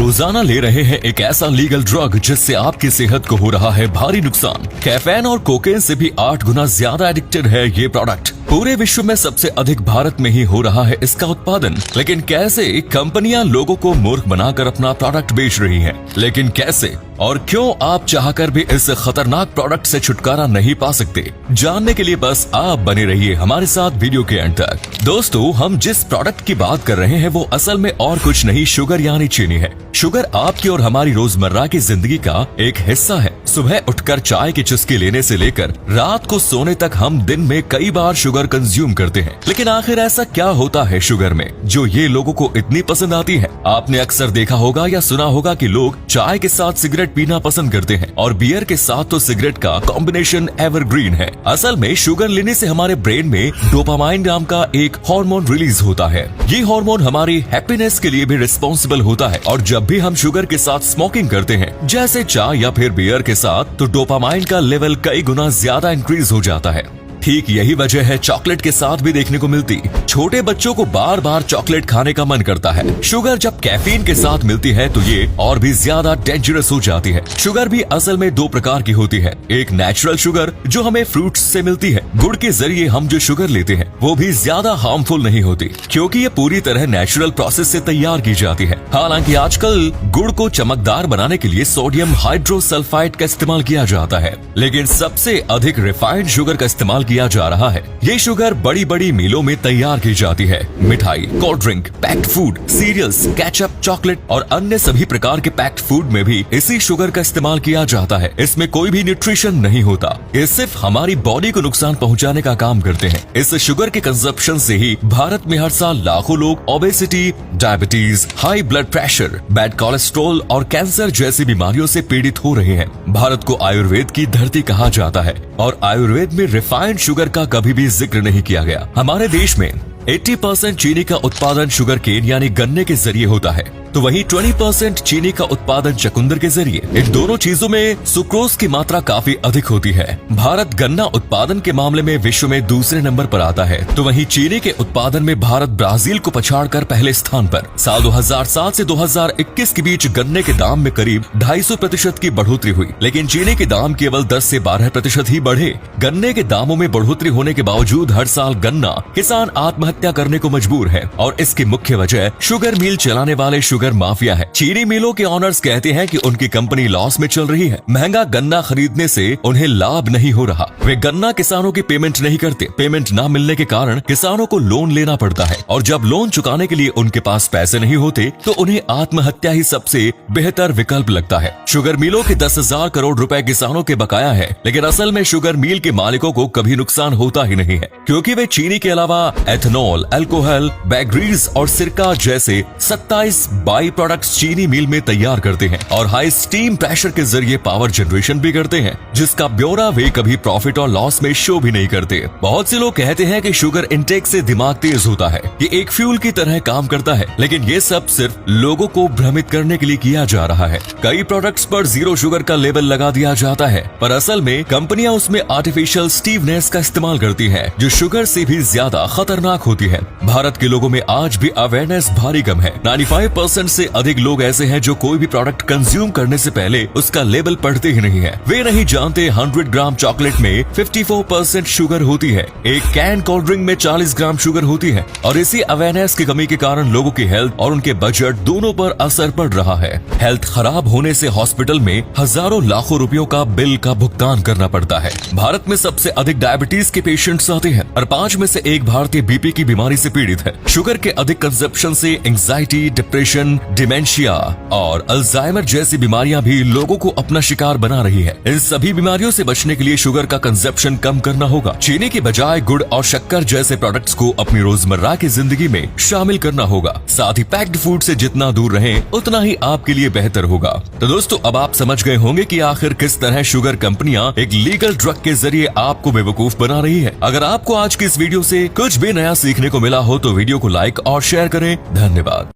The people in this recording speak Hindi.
रोजाना ले रहे हैं एक ऐसा लीगल ड्रग जिससे आपकी सेहत को हो रहा है भारी नुकसान। कैफीन और कोकेन से भी 8 गुना ज्यादा एडिक्टेड है ये प्रोडक्ट। पूरे विश्व में सबसे अधिक भारत में ही हो रहा है इसका उत्पादन। लेकिन कैसे कंपनियां लोगों को मूर्ख बनाकर अपना प्रोडक्ट बेच रही हैं? लेकिन कैसे और क्यों आप चाहकर भी इस खतरनाक प्रोडक्ट से छुटकारा नहीं पा सकते? जानने के लिए बस आप बने रहिए हमारे साथ वीडियो के एंड तक। दोस्तों, हम जिस प्रोडक्ट की बात कर रहे हैं वो असल में और कुछ नहीं, शुगर यानी चीनी है। शुगर आपकी और हमारी रोजमर्रा की जिंदगी का एक हिस्सा है। सुबह उठकर चाय की चुस्की लेने से लेकर रात को सोने तक हम दिन में कई बार शुगर कंज्यूम करते हैं। लेकिन आखिर ऐसा क्या होता है शुगर में जो ये लोगों को इतनी पसंद आती है? आपने अक्सर देखा होगा या सुना होगा कि लोग चाय के साथ सिगरेट पीना पसंद करते हैं और बियर के साथ तो सिगरेट का कॉम्बिनेशन एवरग्रीन है। असल में शुगर लेने से हमारे ब्रेन में डोपामाइन नाम का एक हार्मोन रिलीज होता है। ये हार्मोन हमारी हैप्पीनेस के लिए भी रिस्पॉन्सिबल होता है और जब भी हम शुगर के साथ स्मोकिंग करते हैं, जैसे चाय या फिर बियर के साथ, तो डोपामाइन का लेवल कई गुना ज्यादा इंक्रीज हो जाता है। ठीक यही वजह है चॉकलेट के साथ भी देखने को मिलती। छोटे बच्चों को बार बार चॉकलेट खाने का मन करता है। शुगर जब कैफीन के साथ मिलती है तो ये और भी ज्यादा डेंजरस हो जाती है। शुगर भी असल में 2 प्रकार की होती है। एक नेचुरल शुगर जो हमें फ्रूट्स से मिलती है। गुड़ के जरिए हम जो शुगर लेते हैं वो भी ज्यादा हार्मफुल नहीं होती क्योंकि ये पूरी तरह नेचुरल प्रोसेस से तैयार की जाती है। हालांकि आजकल गुड़ को चमकदार बनाने के लिए सोडियम हाइड्रोसल्फाइड का इस्तेमाल किया जाता है, लेकिन सबसे अधिक रिफाइंड शुगर का इस्तेमाल किया जा रहा है। ये शुगर बड़ी बड़ी मिलों में तैयार की जाती है। मिठाई, cold drink, packed food, cereals, ketchup, chocolate और अन्य सभी प्रकार के पैक्ड फूड में भी इसी शुगर का इस्तेमाल किया जाता है। इसमें कोई भी न्यूट्रिशन नहीं होता। ये सिर्फ हमारी बॉडी को नुकसान पहुंचाने का काम करते हैं। इस शुगर के कंजप्शन से ही भारत में हर साल लाखों लोग obesity, diabetes, high blood pressure, bad cholesterol और कैंसर जैसी बीमारियों से पीड़ित हो रहे हैं। भारत को आयुर्वेद की धरती कहा जाता है और आयुर्वेद में रिफाइंड शुगर का कभी भी जिक्र नहीं किया गया। हमारे देश में 80% चीनी का उत्पादन शुगर केन यानी गन्ने के जरिए होता है, तो वहीं 20% चीनी का उत्पादन चकुंदर के जरिए। इन दोनों चीजों में सुक्रोज की मात्रा काफी अधिक होती है। भारत गन्ना उत्पादन के मामले में विश्व में दूसरे नंबर पर आता है, तो वहीं चीनी के उत्पादन में भारत ब्राजील को पछाड़कर पहले स्थान पर। साल 2007 से 2021 के बीच गन्ने के दाम में करीब 250% की बढ़ोतरी हुई, लेकिन चीनी के दाम केवल 10 से 12% ही बढ़े। गन्ने के दामों में बढ़ोतरी होने के बावजूद हर साल गन्ना किसान आत्महत्या करने को मजबूर है और इसकी मुख्य वजह शुगर मिल चलाने वाले शुगर माफिया है। चीनी मिलों के ऑनर्स कहते हैं कि उनकी कंपनी लॉस में चल रही है। महंगा गन्ना खरीदने से उन्हें लाभ नहीं हो रहा। वे गन्ना किसानों की पेमेंट नहीं करते। पेमेंट न मिलने के कारण किसानों को लोन लेना पड़ता है और जब लोन चुकाने के लिए उनके पास पैसे नहीं होते तो उन्हें आत्महत्या ही सबसे बेहतर विकल्प लगता है। शुगर मिलों के 10,000 करोड़ रुपए किसानों के बकाया है, लेकिन असल में शुगर मिल के मालिकों को कभी नुकसान होता ही नहीं है क्योंकि वे चीनी के अलावा एथेनॉल, अल्कोहल, बैगरीज और सिरका जैसे 27 बाई प्रोडक्ट्स चीनी मिल में तैयार करते हैं और हाई स्टीम प्रेशर के जरिए पावर जनरेशन भी करते हैं, जिसका ब्यौरा वे कभी प्रॉफिट और लॉस में शो भी नहीं करते। बहुत से लोग कहते हैं कि शुगर इंटेक से दिमाग तेज होता है, ये एक फ्यूल की तरह काम करता है, लेकिन ये सब सिर्फ लोगों को भ्रमित करने के लिए किया जा रहा है। कई प्रोडक्ट्स पर 0 शुगर का लेबल लगा दिया जाता है, पर असल में कंपनियां उसमें आर्टिफिशियल स्टीवनेस का इस्तेमाल करती है जो शुगर से भी ज्यादा खतरनाक होती है। भारत के लोगों में आज भी अवेयरनेस भारी कम है। 95% से अधिक लोग ऐसे हैं जो कोई भी प्रोडक्ट कंज्यूम करने से पहले उसका लेबल पढ़ते ही नहीं है। वे नहीं जानते 100 ग्राम चॉकलेट में 54% शुगर होती है, एक कैन कोल्ड ड्रिंक में 40 ग्राम शुगर होती है और इसी अवेयरनेस की कमी के कारण लोगों की हेल्थ और उनके बजट दोनों पर असर पड़ रहा है। हेल्थ खराब होने से हॉस्पिटल में हजारों लाखों रुपयों का बिल का भुगतान करना पड़ता है। भारत में सबसे अधिक डायबिटीज के पेशेंट्स आते हैं और 5 में से 1 भारतीय बीपी की बीमारी से पीड़ित है। शुगर के अधिक कंजप्शन से एंजाइटी, डिप्रेशन, डिमेंशिया और अल्जाइमर जैसी बीमारियां भी लोगों को अपना शिकार बना रही है। इन सभी बीमारियों से बचने के लिए शुगर का कंजप्शन कम करना होगा। चीनी की बजाय गुड़ और शक्कर जैसे प्रोडक्ट्स को अपनी रोजमर्रा की जिंदगी में शामिल करना होगा। साथ ही पैक्ड फूड से जितना दूर रहें उतना ही आपके लिए बेहतर होगा। तो दोस्तों, अब आप समझ गए होंगे कि आखिर किस तरह शुगर कंपनियां एक लीगल ड्रग के जरिए आपको बेवकूफ बना रही है। अगर आपको आज की इस वीडियो से कुछ भी नया सीखने को मिला हो तो वीडियो को लाइक और शेयर करें। धन्यवाद।